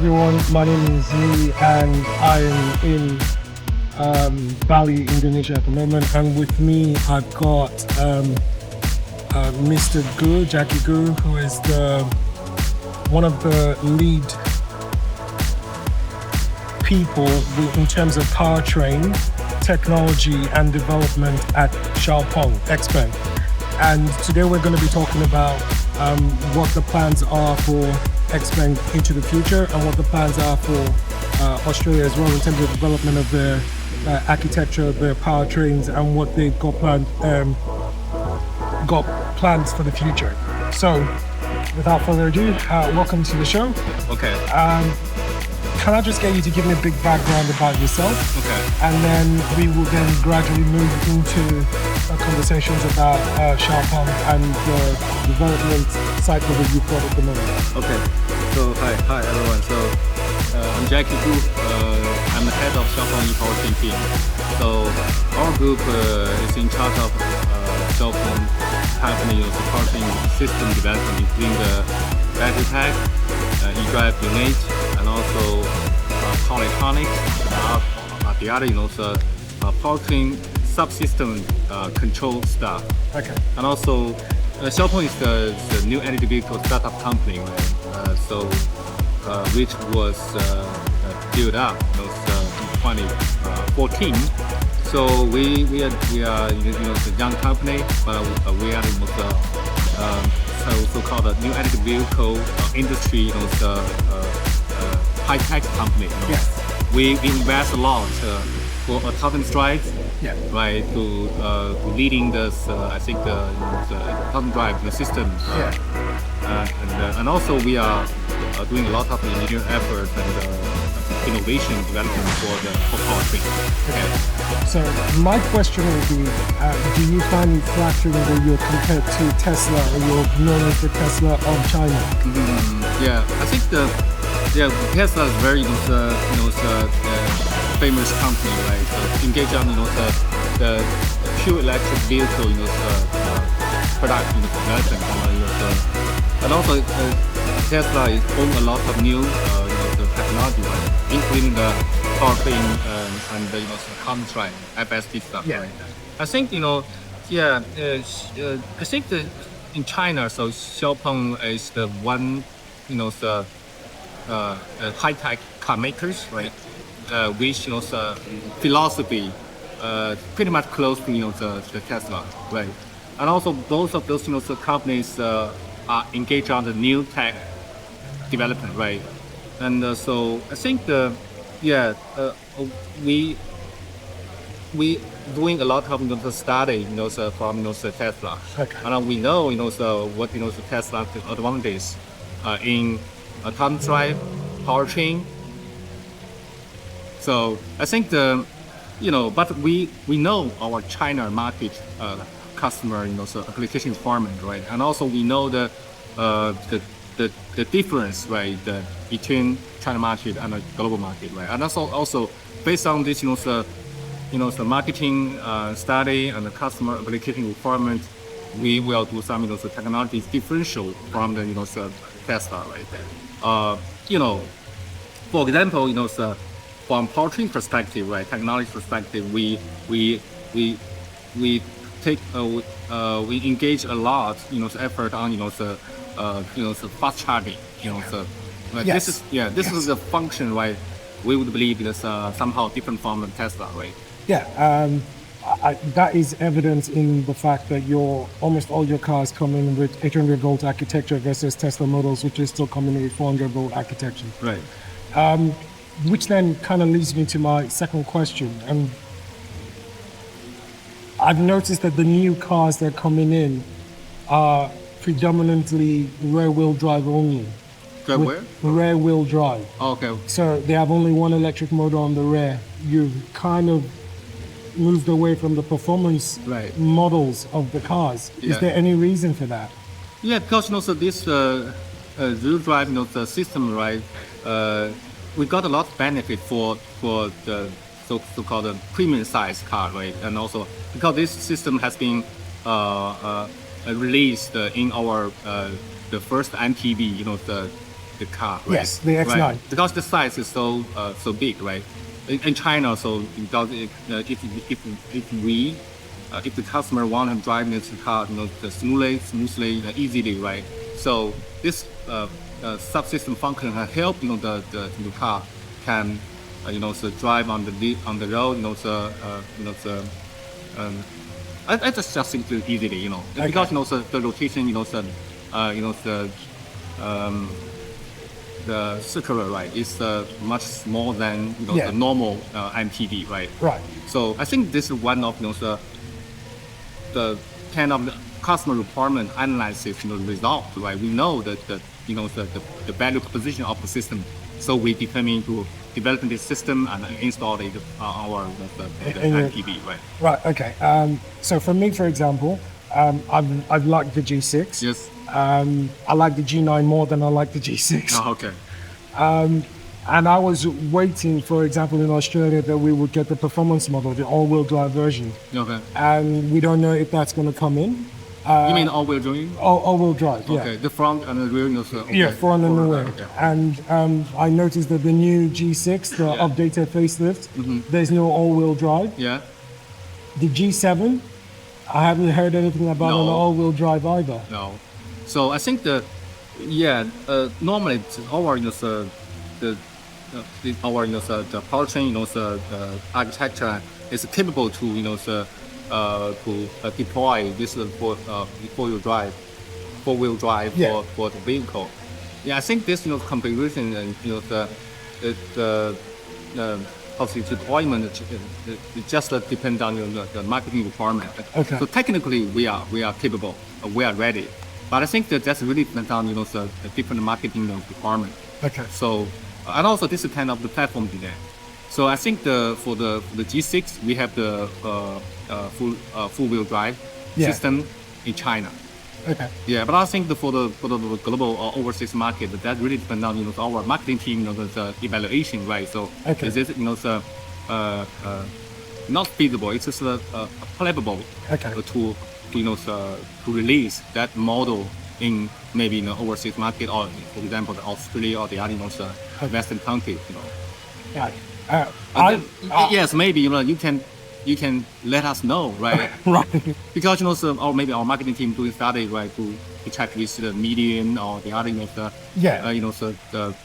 everyone, my name is Lee and I am in Bali, Indonesia at the moment, and with me I've got Mr. Gu, Jacky Gu, who is one of the lead people in terms of powertrain technology and development at Xpeng. And today we're going to be talking about what the plans are for Xpeng into the future and what the plans are for Australia as well in terms of development of the architecture, the powertrains, and what they've got plans for the future. So, without further ado, welcome to the show. Okay. Can I just get you to give me a big background about yourself? Okay. And then we will then gradually move into conversations about Xpeng and the development cycle that you've got at the moment. Okay. So hi everyone. So I'm Jacky Group. I'm the head of Xpeng Powertrain team. So our group is in charge of Xpeng company powertrain system development, including the battery pack, e-drive unit, and also power electronics. The other, the powertrain subsystem control stuff. Okay. And also, Xpeng is the new energy vehicle startup company, right? Which was built up in 2014. So we are a young company, but we are the most so-called new energy vehicle industry, high-tech company. Yes. We invest a lot for autonomous drive. Yeah. Right, to leading this, I think the autonomous drive system. Yeah. And also we are doing a lot of engineering effort and innovation development for powertrain. Okay. So my question would be, do you find it flattering that you're compared to Tesla, or you're known as the Tesla of China? Yeah, I think Tesla is very famous company, right? So engage on the pure electric vehicle product development, and also Tesla is own a lot of new the technology, right? Including the powertrain and the autonomous drive FSD stuff. Yeah. Right? I think I think that in China, so Xpeng is the one the high-tech car makers, right? Which philosophy pretty much close to the Tesla, right? And also both of those companies are engaged on the new tech development, right? And so I think we doing a lot of study from Tesla, Okay. and we know what Tesla advantages in autonomous drive, powertrain. So I think but we know our China market customer, application requirement, right? And also we know the difference, right, between China market and the global market, right? And also based on this, the marketing study and the customer application requirement, we will do some technology differential from the Tesla, right? For example, from powertrain perspective, right, technology perspective, we engage a lot, effort on the fast charging, Yes. This is a function, right? We would believe is somehow different from the Tesla, right? Yeah. That is evident in the fact that almost all your cars come in with 800 volt architecture versus Tesla models, which is still coming in with 400 volt architecture. Right. Which then kind of leads me to my second question. And I've noticed that the new cars that are coming in are predominantly rear-wheel drive only. Where? Rear-wheel drive. Oh, okay. So they have only one electric motor on the rear. You've kind of moved away from the performance Right. models of the cars. Yeah. Is there any reason for that? Yeah, because this zero drive the system, right? We got a lot of benefit for the so-called premium size car, right? And also because this system has been released in our the first MPV, the car, right? Yes, the X9. Right. Because the size is so big, right? In China, so because if the customer want to drive this car, smoothly, easily, right? So this subsystem function can help the car can so drive on the road, I just think it easily, Okay. because the rotation, the circular, right, is much smaller than Yeah. the normal MPV, right? Right. So I think this is one of the kind of customer requirement analysis result, right? We know that the value proposition of the system, so we determine to develop this system and install it our the MPV, right? Right. Okay. So for me, for example, I've liked the G6. Yes. I like the G9 more than I like the G6. Oh, okay. And I was waiting, for example, in Australia, that we would get the performance model, the all-wheel drive version. Okay. And we don't know if that's going to come in. You mean all-wheel drive? All-wheel drive, yeah. Okay. The front and the rear, okay. Yeah, front and the rear. Okay. And I noticed that the new G6, the updated facelift, there's no all-wheel drive. Yeah. The G7, I haven't heard anything about an all-wheel drive either. No. So I think normally our the powertrain, the architecture is capable to deploy this four-wheel drive for the vehicle. Yeah, I think this configuration and the obviously deployment it just depends on the marketing requirement. Okay. So technically we are capable, we are ready, but I think that's really depends on the different marketing requirement. Okay. So and also this is kind of the platform delay. So I think for the G6 we have the full wheel drive system in China. Okay. Yeah, but I think for the global or overseas market, that really depends on our marketing team, the evaluation, right? So Okay. is this not feasible? It's just applicable Okay. to release that model in maybe overseas market, or for example the Australia or the other Western countries. Yeah. Yes, maybe you can let us know, right? Right. Because or maybe our marketing team doing study, right, to check with the medium or the other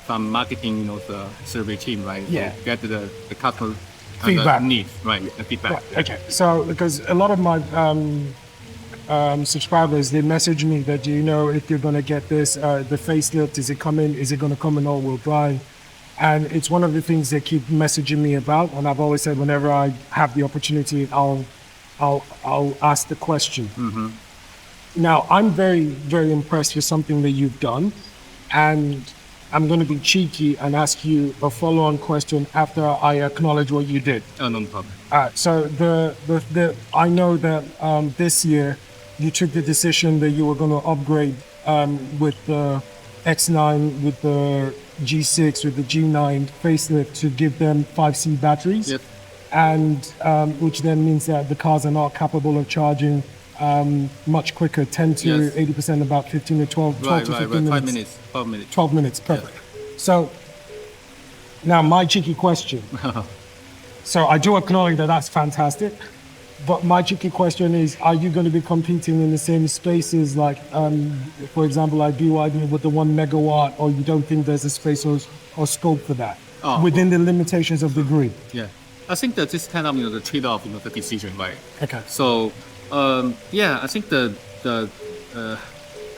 some marketing the survey team, right? Yeah. To get the customer Feedback. needs, right? The feedback. Right. Okay. So because a lot of my subscribers, they message me that, do you know if you're going to get this, the facelift, is it coming? Is it going to come in all-wheel drive? And it's one of the things they keep messaging me about. And I've always said, whenever I have the opportunity, I'll ask the question. Mm-hmm. Now, I'm very, very impressed with something that you've done. And I'm going to be cheeky and ask you a follow-on question after I acknowledge what you did. Oh, no problem. So I know that this year you took the decision that you were going to upgrade with the X9, with the G6, with the G9 facelift to give them 5C batteries. Yep. And which then means that the cars are not capable of charging much quicker, 10 to 80%, about 15 to 12 to 15 minutes. 5 minutes. 12 minutes, perfect. So now my cheeky question. So I do acknowledge that that's fantastic, but my cheeky question is, are you going to be competing in the same spaces like, for example, like BYD with the 1 megawatt, or you don't think there's a space or scope for that within the limitations of the grid? Yeah, I think that this kind of the trade-off, the decision, right? Okay. So I think the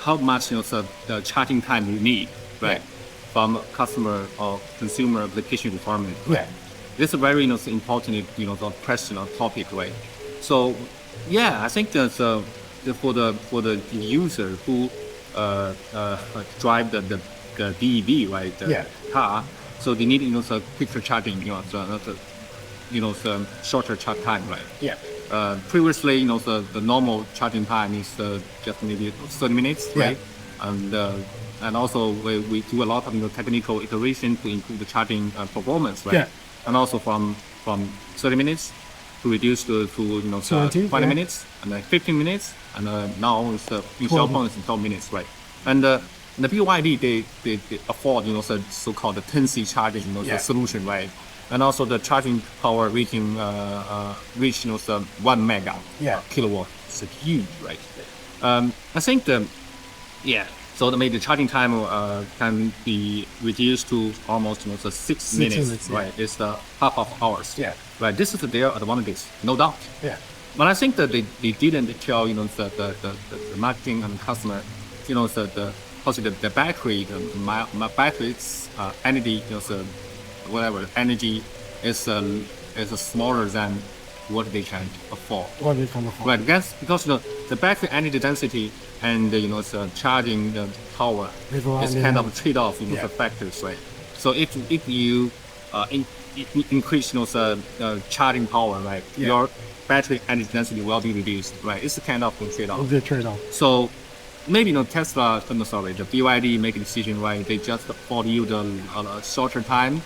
how much the charging time you need, right, from customer or consumer application requirement. Right? Yeah. This is a very important question or topic, right? So I think that for the user who drive the BEV, right, the car, so they need quicker charging, some shorter charge time, right? Yeah. Previously, the normal charging time is just maybe 30 minutes, right? And also we do a lot of technical iteration to improve the charging performance, right? Yeah. And also from 30 minutes to reduce to 20 minutes and then 15 minutes, and now it's in cell phone it's 12 minutes, right? And the BYD they afford the so-called the 10C charging the solution, right? And also the charging power rating reach the 1 mega kilowatt. It's huge, right? I think so maybe the charging time can be reduced to almost 6 minutes, right? It's the half of hours. Right. This is their advantage, no doubt. But I think that they didn't tell the marketing and customer, the battery, my battery's energy, whatever energy is smaller than what they can afford. Right. Because the battery energy density and the charging power is kind of a trade-off the factors, right? So if you increase charging power, right, your battery energy density will be reduced, right? It's a kind of trade-off. The trade-off. So maybe Tesla, the BYD make a decision, right? They just afford you the shorter time.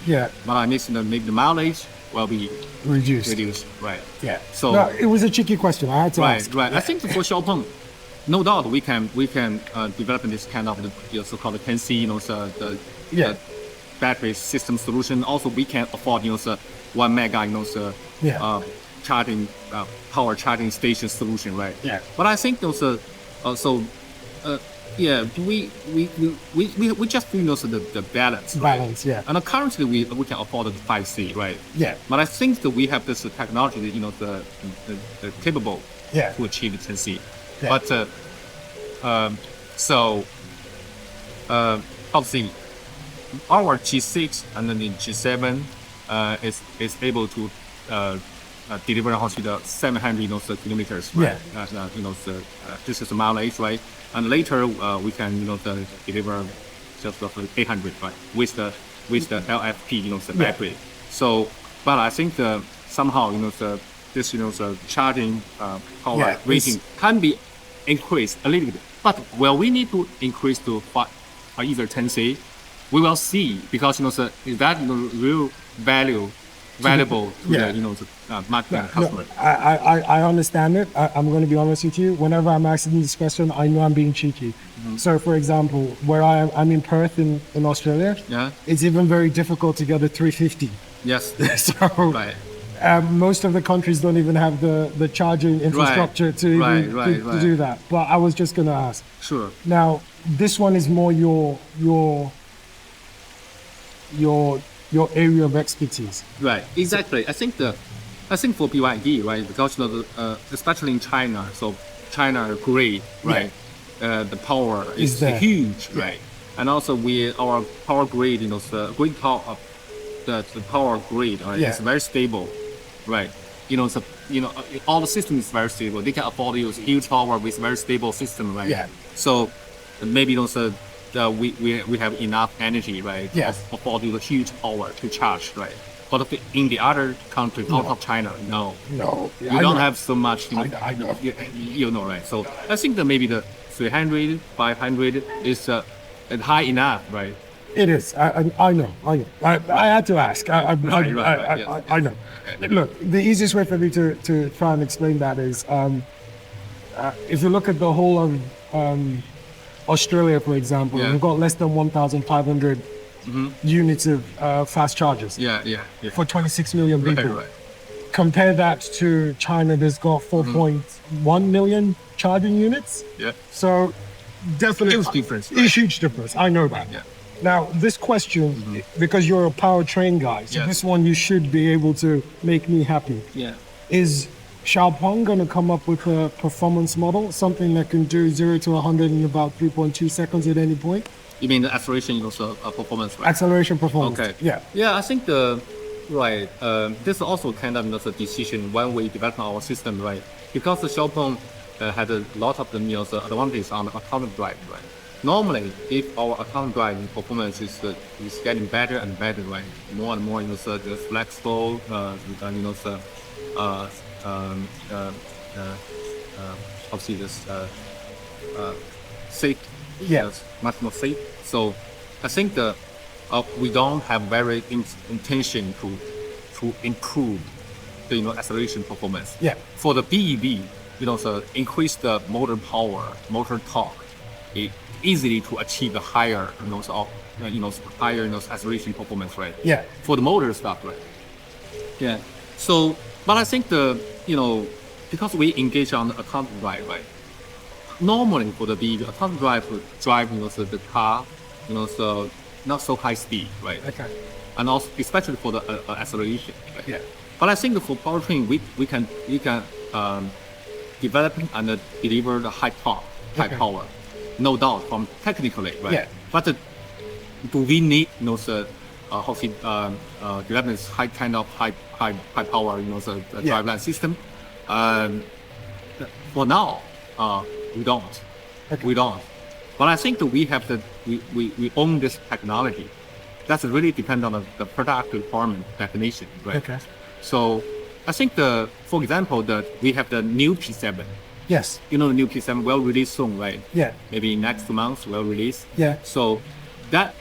But I guess maybe the mileage will be reduced, right? So no, it was a tricky question. I had to ask. Right. I think for Xpeng, no doubt we can develop this kind of the so-called 10C, the battery system solution. Also, we can afford 1 mega charging power charging station solution, right? But I think we just feel the balance. And currently we can afford the 5C, right? But I think that we have this technology, the capable to achieve the 10C. But obviously our G6 and then the G7 is able to deliver the 700 kilometers, right? This is the mileage, right? And later we can deliver just 800, right? With the LFP the battery. So, but I think somehow this charging power rating can be increased a little bit. But will we need to increase to either 10C? We will see, because is that real valuable to the market and customer? I understand it. I'm going to be honest with you. Whenever I'm asking this question, I know I'm being cheeky. So, for example, where I'm in Perth in Australia, it's even very difficult to get a 350. Yes. So, most of the countries don't even have the charging infrastructure to do that. But I was just going to ask. Sure. Now, this one is more your area of expertise. Right, exactly. I think for BYD, right, because especially in China, so China grid, right, the power is huge, right, and also our power grid, the grid power, the power grid, right, is very stable, right. All the system is very stable. They can afford to use huge power with very stable system, right. So maybe we have enough energy, right? For the huge power to charge, right? But in the other countries out of China, no, you don't have so much. I know. Right? So I think that maybe the 300, 500 is high enough, right? It is. I know. I had to ask. I know. Look, the easiest way for me to try and explain that is, if you look at the whole of Australia, for example, we've got less than 1,500 units of fast chargers for 26 million people. Right. Compare that to China, that's got 4.1 million charging units. So definitely huge difference. Right? Huge difference. I know that. Now, this question, because you're a powertrain guy, so this one you should be able to make me happy. Is Xpeng going to come up with a performance model, something that can do 0 to 100 in about 3.2 seconds at any point? You mean the acceleration performance, right? Acceleration performance. Okay. I think this is also kind of the decision when we develop our system, right? Because the Xpeng had a lot of the advantages on the autonomous drive, right? Normally, if our autonomous driving performance is getting better and better, right? More and more, the flexible, obviously this safe, much more safe. So I think we don't have very intention to improve the acceleration performance. For the BEV, increase the motor power, motor torque, easily to achieve the higher, higher, acceleration performance, right? Yeah. For the motor stuff, right? Yeah. So, but I think because we engage on the autonomous drive, right? Normally for the vehicle, autonomous drive would drive, the car, so not so high speed, right? Okay. And also especially for the acceleration, right? Yeah. But I think for powertrain, we can develop and deliver the high torque, high power, no doubt from technically, right? Yeah. But do we need develop this high kind of high power, the driveline system? For now, we don't. Okay. We don't. But I think that we own this technology. That's really depend on the product requirement definition, right? Okay. So I think for example, we have the new P7. Yes. The new P7 will release soon, right? Yeah. Maybe next month will release. Yeah. So that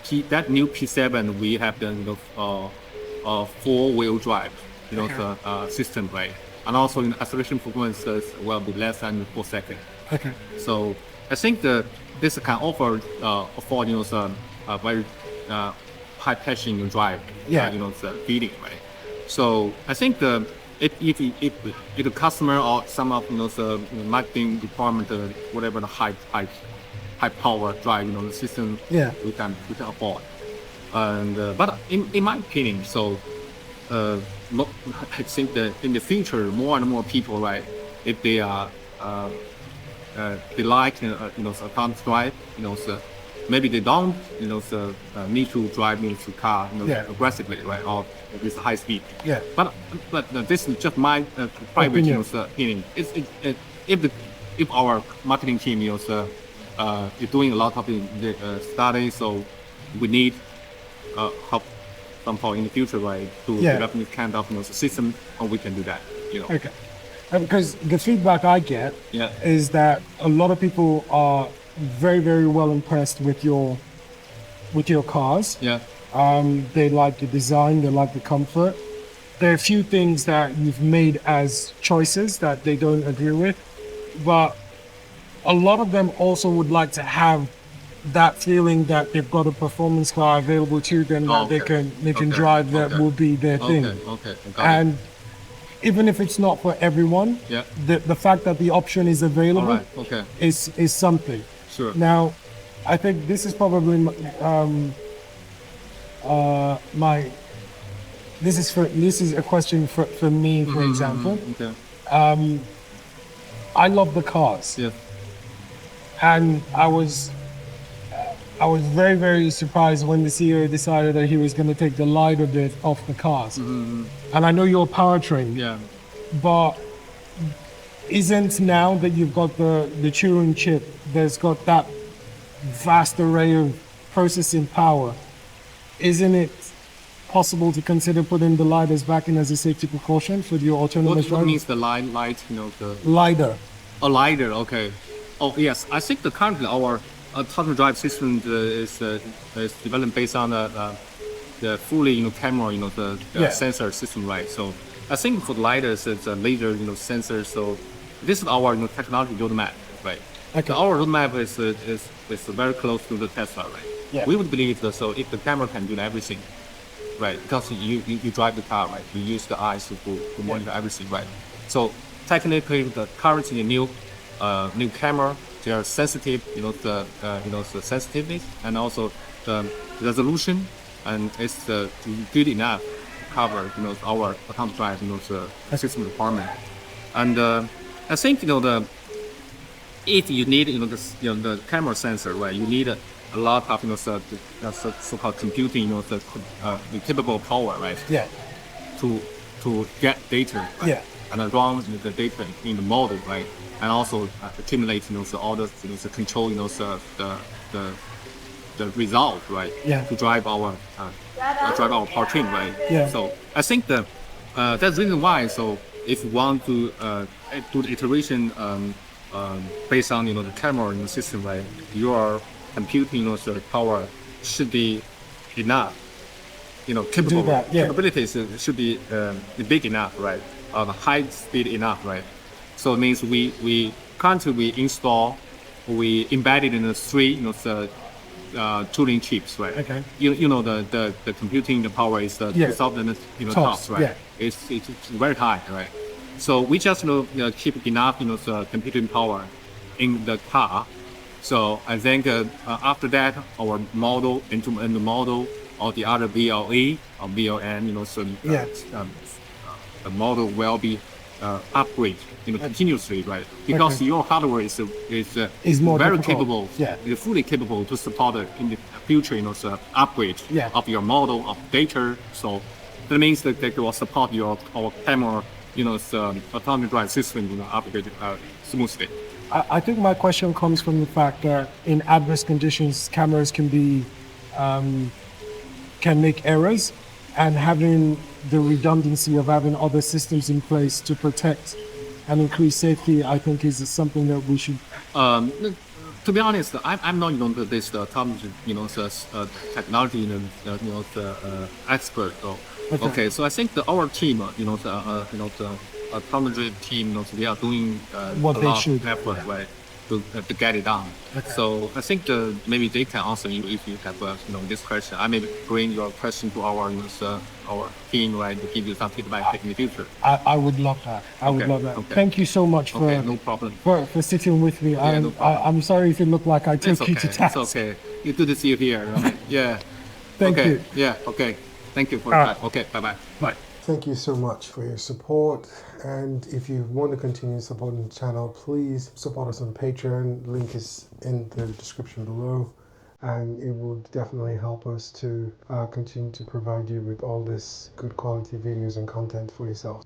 new P7 we have the four-wheel drive, the system, right? And also in acceleration performance will be less than 4 seconds. Okay. So I think this can afford a very high passion drive. Yeah. The feeling, right? So I think if the customer or some of the marketing department, whatever the high power drive, the system, Yeah. we can afford. And but in my opinion, so I think that in the future, more and more people, right, if they are they like autonomous drive, so maybe they don't need to drive the car aggressively, right, or with high speed. Yeah. But this is just my private opinion. If our marketing team is doing a lot of the studies, so we need help somehow in the future, right, to develop this kind of system, and we can do that. Okay. Because the feedback I get is that a lot of people are very, very well impressed with your cars. Yeah. They like the design, they like the comfort. There are a few things that you've made as choices that they don't agree with, but a lot of them also would like to have that feeling that they've got a performance car available to them that they can drive that will be their thing. Okay. And even if it's not for everyone, the fact that the option is available is something. Sure. Now, I think this is probably this is a question for me, for example. Okay. I love the cars. Yeah. And I was very, very surprised when the CEO decided that he was going to take the LiDAR bit off the cars. And I know you're a powertrain. Yeah. But isn't now that you've got the Turing chip, there's got that vast array of processing power, isn't it possible to consider putting the LiDARs back in as a safety precaution for your autonomous driving? What means the light, the... LiDAR. A LiDAR, okay. Oh, yes. I think currently our autonomous drive system is developed based on the fully, camera, the sensor system, right? So I think for the LiDARs, it's a laser, sensor. So this is our technology roadmap, right? Okay. So our roadmap is very close to the Tesla, right? Yeah. We would believe that. So if the camera can do everything, right? Because you drive the car, right? You use the eyes to monitor everything, right? So technically, the currently new camera, they are sensitive, the sensitivity and also the resolution, and it's good enough to cover, our autonomous drive, the system requirement. And I think, if you need, the camera sensor, right? You need a lot of, so-called computing, the capable power, right? Yeah. To get data, right? Yeah. And run the data in the model, right? And also accumulate, all the, control, the result, right? Yeah. To drive our powertrain, right? Yeah. So I think that's the reason why. So if you want to do the iteration based on the camera system, right? Your computing the power should be enough. Capabilities should be big enough, right? High speed enough, right? So it means we currently install we embedded in the three, tooling chips, right? Okay. You know the computing the power is the Yeah. 2000 Tops, tops, right? yeah. It's very high, right? So we just keep enough the computing power in the car. So I think after that our model end-to-end model or the other VLE or VLN Yeah. the model will be upgrade continuously, right? Because Okay. your hardware is more very difficult. capable, Yeah. is fully capable to support in the future, the upgrade Yeah. of your model of data. So that means that they will support our camera, autonomous drive system, upgrade smoothly. I think my question comes from the fact that in adverse conditions, cameras can make errors, and having the redundancy of having other systems in place to protect and increase safety, I think is something that we should. To be honest, I'm not this autonomous technology expert. So, okay, so I think our team, the autonomous team, they are doing What a they lot should, of effort, yeah. right, to get it done. Okay. So I think maybe they can answer you if you have this question. I may bring your question to our team, right, to give you some feedback in the future. I would love that. I would Okay, love that. okay. Thank you so much Okay, no problem. for sitting with me. Yeah, no problem. I'm sorry if it looked like I took It's you okay. to task. It's okay. It's good to see you here. Right? Yeah. Thank okay. you. Yeah. Okay. Thank you for your time. Okay. Bye bye. Bye. Thank you so much for your support, and if you want to continue supporting the channel, please support us on Patreon. Link is in the description below, and it will definitely help us to continue to provide you with all this good quality videos and content for yourself.